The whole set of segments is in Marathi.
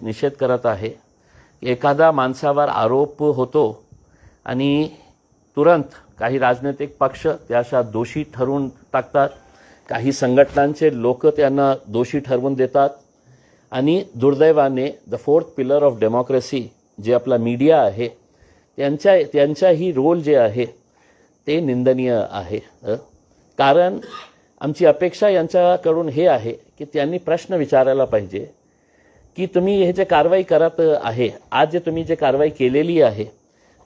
निषेध करत आहे। एखादा माणसावर आरोप होतो आणि तुरंत काही राजनैतिक पक्ष त्याला दोषी ठरवून टाकतात, काही संघटनांचे लोक त्यांना दोषी ठरवून देतात आणि दुर्दैवाने the fourth pillar of democracy जे आपला मीडिया आहे त्यांचा ही रोल जे आहे ते निंदनीय आहे। कारण आमची अपेक्षा यांच्याकडून हे आहे की त्यांनी प्रश्न विचारायला पाहिजे की तुम्ही हे जे कारवाई करत आहे, आज जे तुम्ही जे कारवाई केलेली आहे,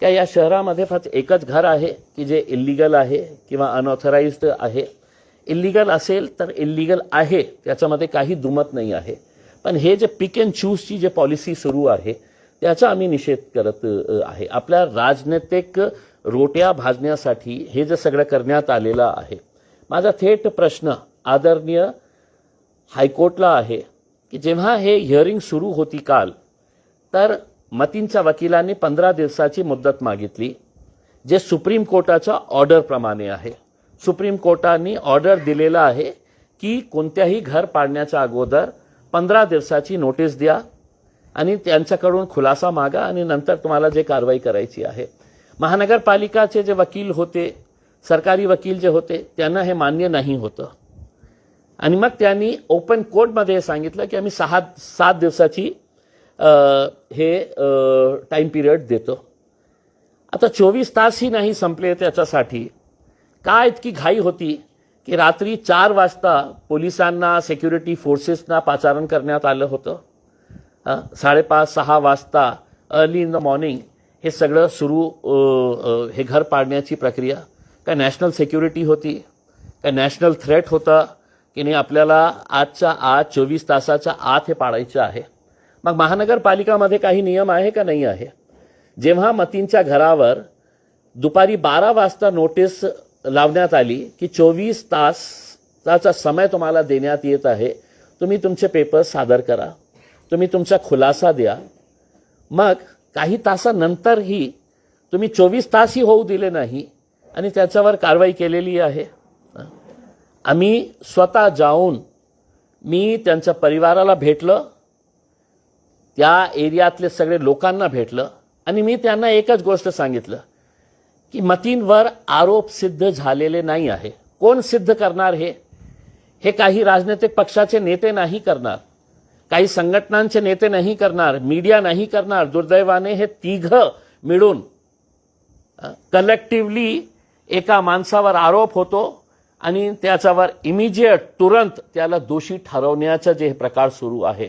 क्या या शहरामध्ये फक्त एकच घर आहे की जे इल्लीगल आहे किंवा अनऑथराइज्ड आहे? इल्लीगल असेल तर इल्लीगल आहे, त्याच्यामध्ये काही दुमत नाही आहे। पण हे जे पिक अँड चूजची जे पॉलिसी सुरू आहे त्याचा आम्ही निषेध करत आहे। आपल्या राजनैतिक रोट्या भाजण्यासाठी हे जे सगळं करण्यात आलेलं आहे। माझा थेट प्रश्न आदरणीय हायकोर्टला आहे की जेव्हा हे हिअरिंग सुरू होती काल, तर मतींच्या वकिलांनी 15 दिवसाची मुदत मागितली, जे सुप्रीम कोर्टाच्या ऑर्डर प्रमाणे आहे। सुप्रीम कोर्टाने ऑर्डर दिलेला आहे की कोणत्याही घर पाडण्याच्या अगोदर 15 दिवसाची नोटीस द्या आणि त्यांच्याकडून खुलासा मागा आणि नंतर तुम्हाला जे कारवाई करायची आहे। महानगरपालिकाचे जे वकील होते, सरकारी वकील जे होते, त्यांना हे मान्य नाही होतं आणि मग त्यांनी ओपन कोर्टमध्ये सांगितलं की आम्ही 7 दिवसाची हे टाइम पिरियड देतो। आता 24 तासही नाही संपले त्याच्यासाठी काय इतकी घाई होती की रात्री 4 वाजता पोलिसांना सिक्युरिटी फोर्सेसना पाचारण करण्यात आलं होतं। 5:30-6 वाजता अर्ली इन द मॉर्निंग हे सगळं सुरू, हे घर पाडण्याची प्रक्रिया। काय नॅशनल सिक्युरिटी होती? काय नॅशनल थ्रेट होता की नाही आपल्याला आजच्या आज 24 तासाच्या आत हे पाडायचं आहे? मग महानगरपालिकामध्ये काही नियम आहे का नाही आहे? जेव्हा मतींच्या घरावर दुपारी 12 वाजता नोटीस लावण्यात आली की 24 तासाचा समय तुम्हाला देण्यात येत आहे, तुम्ही तुमचे पेपर्स सादर करा, तुम्ही तुमचा खुलासा द्या, मग काही तासानंतरही तुम्ही 24 तासही होऊ दिले नाही आणि त्याच्यावर कारवाई केलेली आहे। आम्ही स्वतः जाऊन मी त्यांच्या परिवाराला भेटलं, त्या एरियातले सगळे लोकांना भेटलं आणि मी त्यांना एकच गोष्ट सांगितलं की मतींवर आरोप सिद्ध झालेले नाही आहे। कोण सिद्ध करणार हे? हे काही राजनैतिक पक्षाचे नेते नाही करणार, काही संघटनांचे नेते नाही करणार, मीडिया नाही करणार। दुर्दैवाने हे तिघं मिळून कलेक्टिव्हली एका माणसावर आरोप होतो आणि त्याच्यावर इमिजिएट तुरंत त्याला दोषी ठरवण्याचा जे प्रकार सुरू आहे